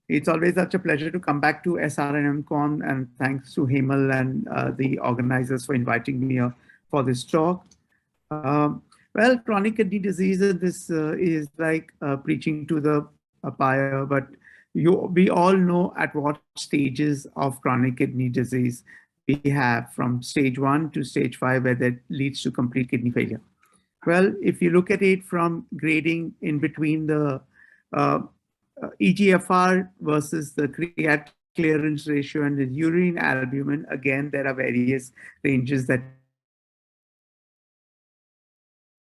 It's always such a pleasure to come back to SRNMCON, and thanks to Hemal and the organizers for inviting me for this talk. Well, chronic kidney disease, this is like preaching to the choir, but we all know at what stages of chronic kidney disease we have, from stage 1 to stage 5, where that leads to complete kidney failure. Well, if you look at it from grading in between the uh, EGFR versus the creatinine clearance ratio and the urine albumin, again, there are various ranges that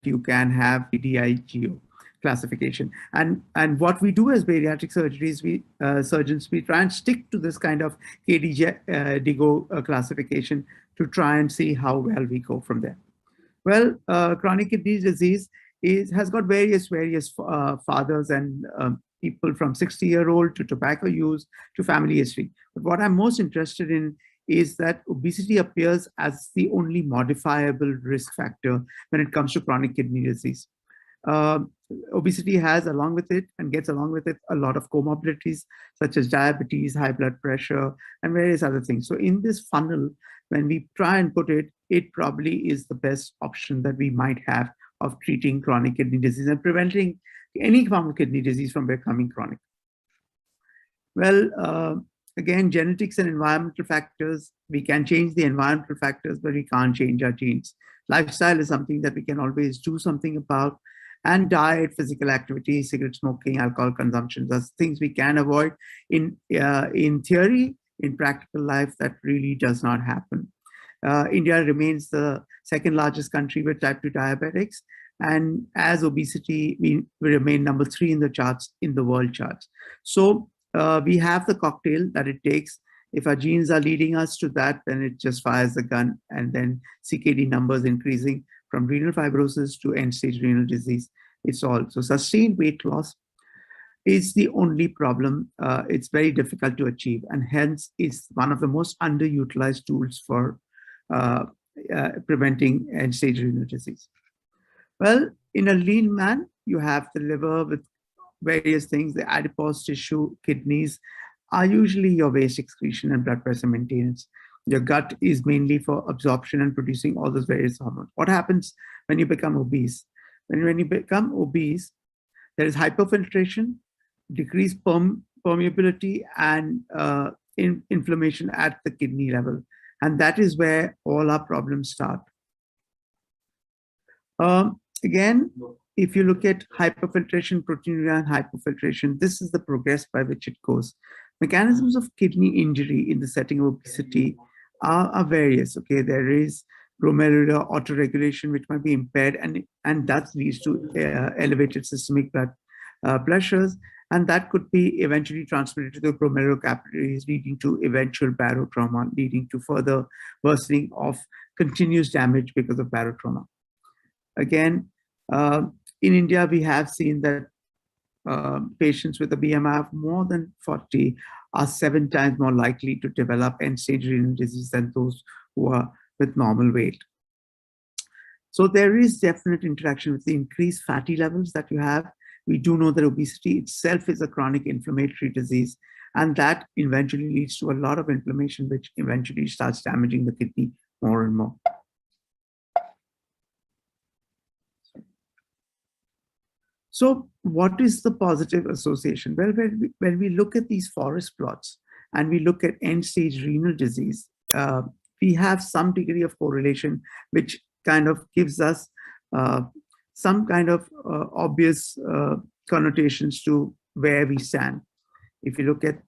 you can have DIGO classification. And what we do as bariatric surgeries, surgeons, we try and stick to this kind of KDIGO classification to try and see how well we go from there. Well, chronic kidney disease has got various fathers and people from 60-year-old to tobacco use to family history. But what I'm most interested in is that obesity appears as the only modifiable risk factor when it comes to chronic kidney disease. Obesity has along with it and gets along with it a lot of comorbidities such as diabetes, high blood pressure, and various other things. So in this funnel, when we try and put it, it probably is the best option that we might have of treating chronic kidney disease and preventing any form of kidney disease from becoming chronic. Well, again, genetics and environmental factors, we can change the environmental factors, but we can't change our genes. Lifestyle is something that we can always do something about, and diet, physical activity, cigarette smoking, alcohol consumption, those things we can avoid. In theory, in practical life, that really does not happen. India remains the second largest country with type 2 diabetics. And as obesity, we remain number 3 in the charts, in the world charts. So we have the cocktail that it takes. If our genes are leading us to that, then it just fires the gun, and then CKD numbers increasing from renal fibrosis to end-stage renal disease. It's all. So sustained weight loss is the only problem. It's very difficult to achieve, and hence is one of the most underutilized tools for preventing end-stage renal disease. Well, in a lean man, you have the liver with various things. The adipose tissue, kidneys are usually your waste excretion and blood pressure maintenance. Your gut is mainly for absorption and producing all those various hormones. What happens when you become obese? When you become obese, there is hyperfiltration, decreased permeability, and inflammation at the kidney level. And that is where all our problems start. Again, if you look at hyperfiltration, proteinuria, and hyperfiltration, this is the progress by which it goes. Mechanisms of kidney injury in the setting of obesity are various. Okay, there is glomerular autoregulation, which might be impaired, and that leads to elevated systemic blood pressures, and that could be eventually transmitted to the glomerular capillaries, leading to eventual barotrauma, leading to further worsening of continuous damage because of barotrauma. Again, in India, we have seen that patients with a BMI of more than 40 are 7 times more likely to develop end-stage renal disease than those who are with normal weight. So there is definite interaction with the increased fatty levels that you have. We do know that obesity itself is a chronic inflammatory disease, and that eventually leads to a lot of inflammation, which eventually starts damaging the kidney more and more. So what is the positive association? Well, when we look at these forest plots and we look at end-stage renal disease, we have some degree of correlation, which kind of gives us some kind of obvious connotations to where we stand. If you look at,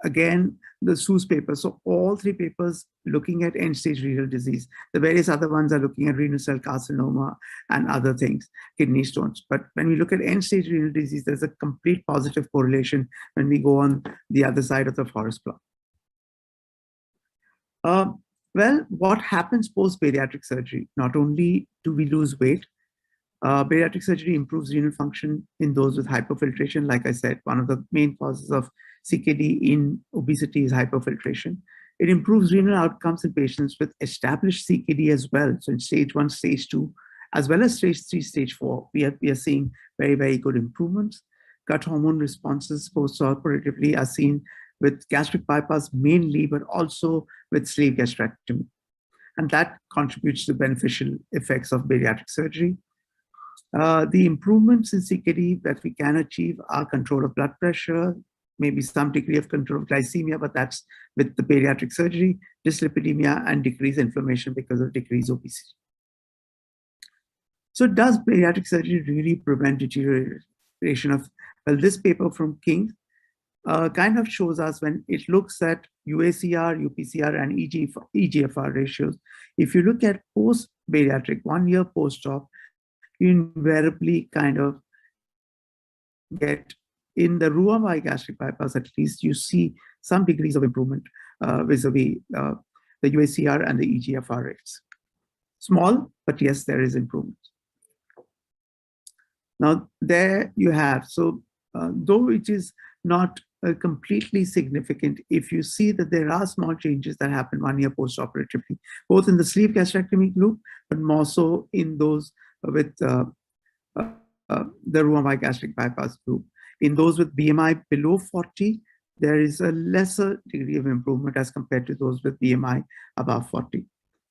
again, the Seuss paper, so all 3 papers looking at end-stage renal disease. The various other ones are looking at renal cell carcinoma and other things, kidney stones. But when we look at end-stage renal disease, there's a complete positive correlation when we go on the other side of the forest plot. Well, what happens post-bariatric surgery? Not only do we lose weight, bariatric surgery improves renal function in those with hyperfiltration. Like I said, one of the main causes of CKD in obesity is hyperfiltration. It improves renal outcomes in patients with established CKD as well. So in stage 1, stage 2, as well as stage 3, stage 4, we are seeing very, very good improvements. gut hormone responses post-operatively are seen with gastric bypass mainly, but also with sleeve gastrectomy. And that contributes to beneficial effects of bariatric surgery. The improvements in CKD that we can achieve are control of blood pressure, maybe some degree of control of glycemia, but that's with the bariatric surgery, dyslipidemia, and decreased inflammation because of decreased obesity. So does bariatric surgery really prevent deterioration of, well, this paper from King kind of shows us when it looks at UACR, UPCR, and EGFR ratios. If you look at post-bariatric, 1 year post-op, you invariably kind of get, in the Roux-en-Y gastric bypass at least, you see some degrees of improvement vis-a-vis the UACR and the EGFR rates. Small, but yes, there is improvement. Now, there you have, so though it is not completely significant, if you see that there are small changes that happen 1 year post-operatively, both in the sleeve gastrectomy group, but more so in those with the Roux-en-Y gastric bypass group. In those with BMI below 40, there is a lesser degree of improvement as compared to those with BMI above 40,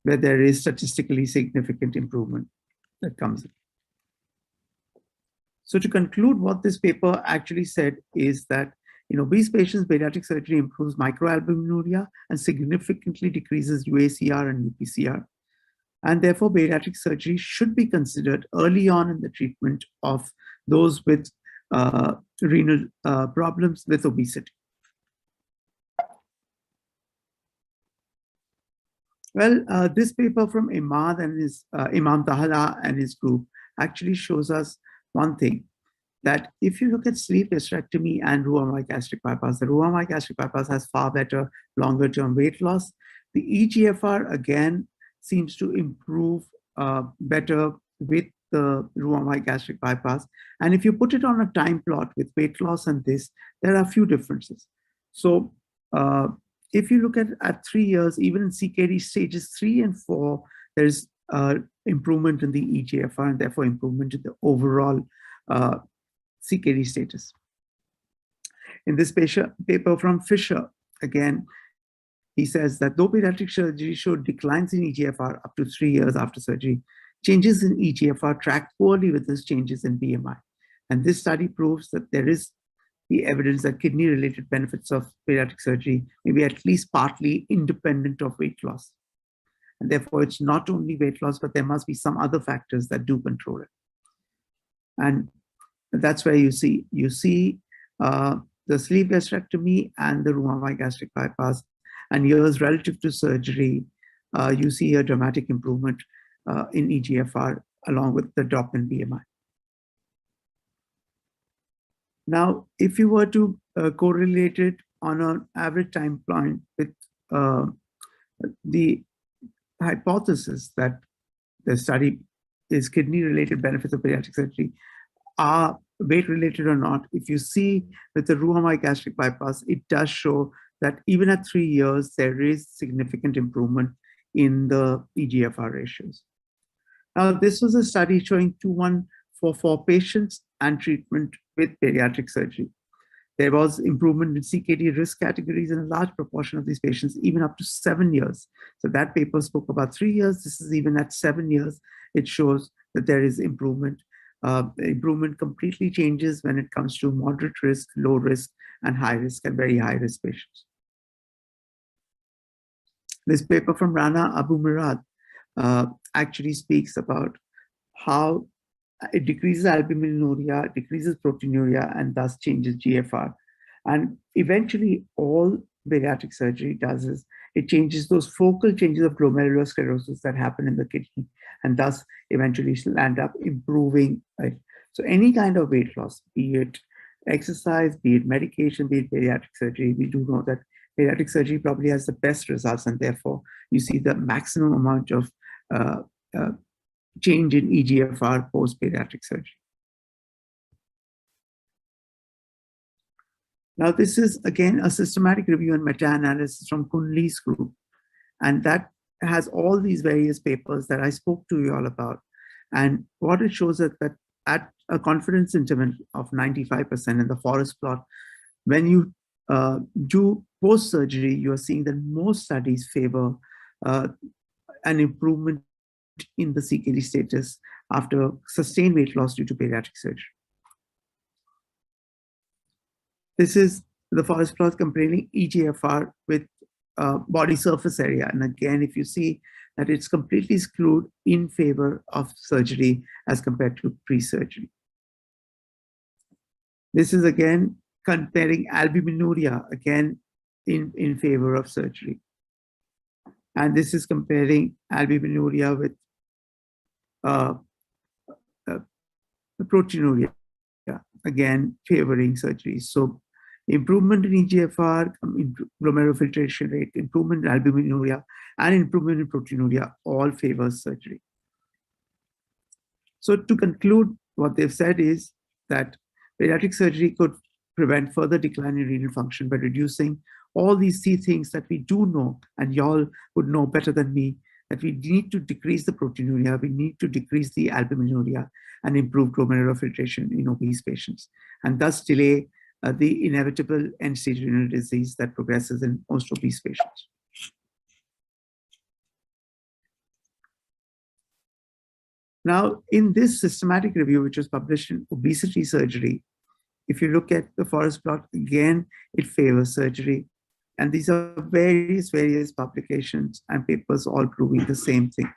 where there is statistically significant improvement that comes in. So to conclude, what this paper actually said is that in obese patients, bariatric surgery improves microalbuminuria and significantly decreases UACR and UPCR. And therefore, bariatric surgery should be considered early on in the treatment of those with renal problems with obesity. Well, this paper from Imam Tahala and his group actually shows us one thing, that if you look at sleeve gastrectomy and Roux-en-Y gastric bypass, the Roux-en-Y gastric bypass has far better longer-term weight loss. The EGFR, again, seems to improve better with the Roux-en-Y gastric bypass. And if you put it on a time plot with weight loss and this, there are a few differences. So if you look at 3 years, even in CKD stages 3 and 4, there's improvement in the EGFR and therefore improvement in the overall CKD status. In this paper from Fisher, again, he says that though pediatric surgery showed declines in EGFR up to 3 years after surgery, changes in EGFR track poorly with these changes in BMI. And this study proves that there is the evidence that kidney-related benefits of pediatric surgery may be at least partly independent of weight loss. And therefore, it's not only weight loss, but there must be some other factors that do control it. And that's where you see the sleeve gastrectomy and the Roux-en-Y gastric bypass, and years relative to surgery, you see a dramatic improvement in EGFR along with the drop in BMI. Now, if you were to correlate it on an average time point with the hypothesis that the study is kidney-related benefits of pediatric surgery are weight-related or not, if you see with the Roux-en-Y gastric bypass, it does show that even at 3 years, there is significant improvement in the EGFR ratios. Now, this was a study showing 2144 patients and treatment with bariatric surgery. There was improvement in CKD risk categories in a large proportion of these patients, even up to 7 years. So that paper spoke about 3 years. This is even at 7 years. It shows that there is improvement. Improvement completely changes when it comes to moderate risk, low risk, and high risk and very high risk patients. This paper from Rana Abu Murad actually speaks about how it decreases albuminuria, decreases proteinuria, and thus changes GFR. And eventually, all bariatric surgery does is it changes those focal changes of glomerulosclerosis that happen in the kidney, and thus eventually land up improving. Right? So any kind of weight loss, be it exercise, be it medication, be it bariatric surgery, we do know that bariatric surgery probably has the best results, and therefore you see the maximum amount of change in EGFR post-bariatric surgery. Now, this is, again, a systematic review and meta-analysis from Kunli's group, and that has all these various papers that I spoke to you all about. And what it shows is that at a confidence interval of 95% in the forest plot. When you do post-surgery, you are seeing that most studies favor an improvement in the CKD status after sustained weight loss due to bariatric surgery. This is the forest plot comparing eGFR with body surface area. And again, if you see that it's completely skewed in favor of surgery as compared to pre-surgery. This is again comparing albuminuria, again in favor of surgery. And this is comparing albuminuria with proteinuria, again favoring surgery. So improvement in eGFR, glomerular filtration rate, improvement in albuminuria, and improvement in proteinuria all favors surgery. So to conclude, what they've said is that bariatric surgery could prevent further decline in renal function by reducing all these three things that we do know, and y'all would know better than me, that we need to decrease the proteinuria, we need to decrease the albuminuria, and improve glomerular filtration in obese patients, and thus delay the inevitable end-stage renal disease that progresses in most obese patients. Now, in this systematic review, which was published in Obesity Surgery, if you look at the forest plot, again, it favors surgery. And these are various publications and papers all proving the same thing.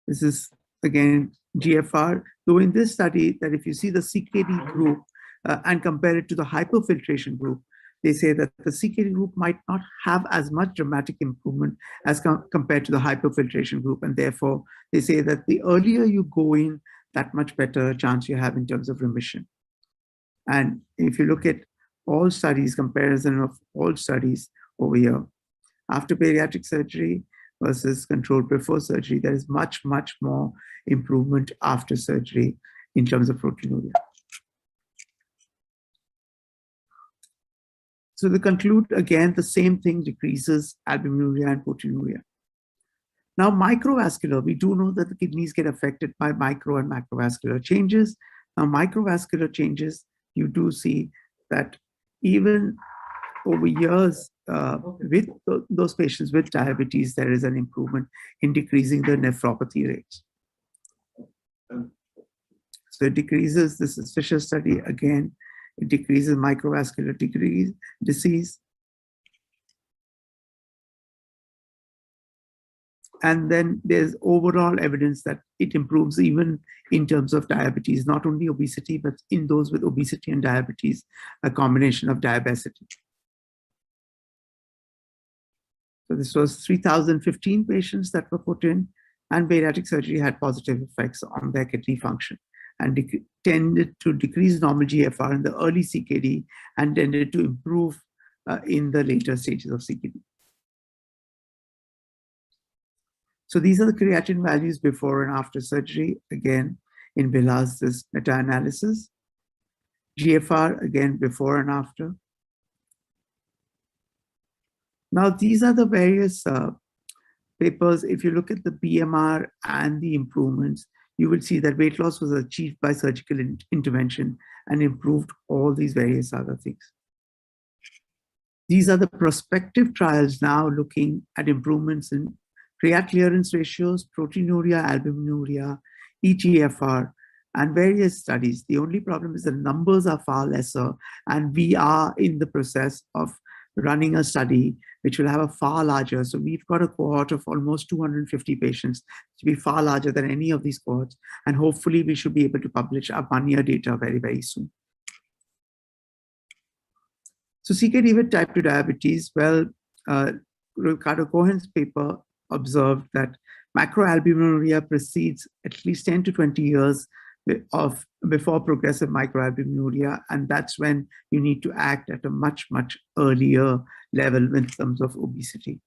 This is, again, GFR. Though in this study, that if you see the CKD group and compare it to the hyperfiltration group, they say that the CKD group might not have as much dramatic improvement as compared to the hyperfiltration group. And therefore, they say that the earlier you go in, that much better chance you have in terms of remission. And if you look at all studies, comparison of all studies over here, after bariatric surgery versus control before surgery, there is much more improvement after surgery in terms of proteinuria. So to conclude, again, the same thing decreases albuminuria and proteinuria. Now, microvascular, we do know that the kidneys get affected by micro and macrovascular changes. Now, microvascular changes, you do see that even over years with those patients with diabetes, there is an improvement in decreasing the nephropathy rates. So it decreases, this is Fisher study, again, it decreases microvascular disease. And then there's overall evidence that it improves even in terms of diabetes, not only obesity, but in those with obesity and diabetes, a combination of diabesity. So this was 3,015 patients that were put in, and bariatric surgery had positive effects on their kidney function and tended to decrease normal GFR in the early CKD and tended to improve in the later stages of CKD. So these are the creatinine values before and after surgery. Again, in Bilhas, this meta-analysis. GFR, again, before and after. Now, these are the various papers. If you look at the BMR and the improvements, you will see that weight loss was achieved by surgical intervention and improved all these various other things. These are the prospective trials now looking at improvements in creatinine clearance ratios, proteinuria, albuminuria, eGFR, and various studies. The only problem is the numbers are far lesser, and we are in the process of running a study which will have a far larger. So we've got a cohort of almost 250 patients to be far larger than any of these cohorts. And hopefully we should be able to publish our 1-year data very soon. So CKD with type 2 diabetes, well, Ricardo Cohen's paper observed that macroalbuminuria precedes at least 10 to 20 years before progressive microalbuminuria, and that's when you need to act at a much earlier level in terms of obesity.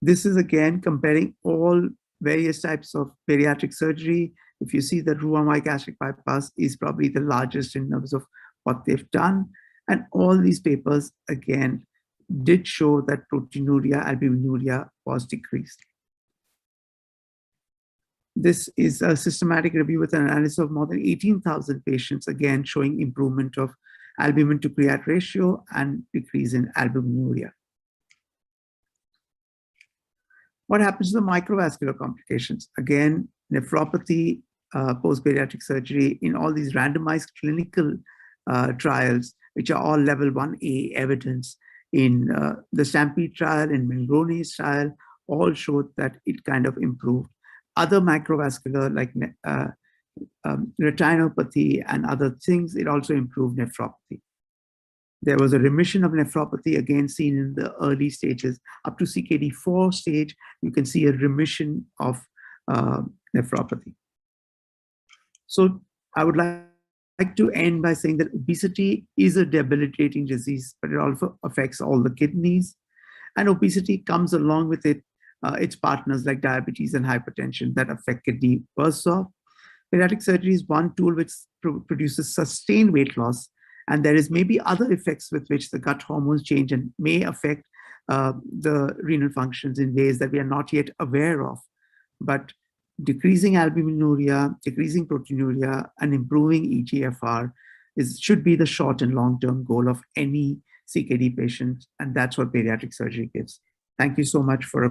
This is again comparing all various types of bariatric surgery. If you see that Roux-en-Y gastric bypass is probably the largest in terms of what they've done, and all these papers again did show that proteinuria, albuminuria was decreased. This is a systematic review with an analysis of more than 18,000 patients, again showing improvement of albumin to creat ratio and decrease in albuminuria. What happens to the microvascular complications? Again, nephropathy, post-bariatric surgery in all these randomized clinical trials, which are all level 1A evidence in the Stampede trial and Milgrone's trial, all showed that it kind of improved. Other microvascular like retinopathy and other things, it also improved nephropathy. There was a remission of nephropathy, again seen in the early stages. Up to CKD4 stage, you can see a remission of nephropathy. So I would like to end by saying that obesity is a debilitating disease, but it also affects all the kidneys. And obesity comes along with it, its partners like diabetes and hypertension that affect kidney worse off. Bariatric surgery is one tool which produces sustained weight loss, and there is maybe other effects with which the gut hormones change and may affect the renal functions in ways that we are not yet aware of. But decreasing albuminuria, decreasing proteinuria, and improving eGFR should be the short and long-term goal of any CKD patient, and that's what bariatric surgery gives. Thank you so much for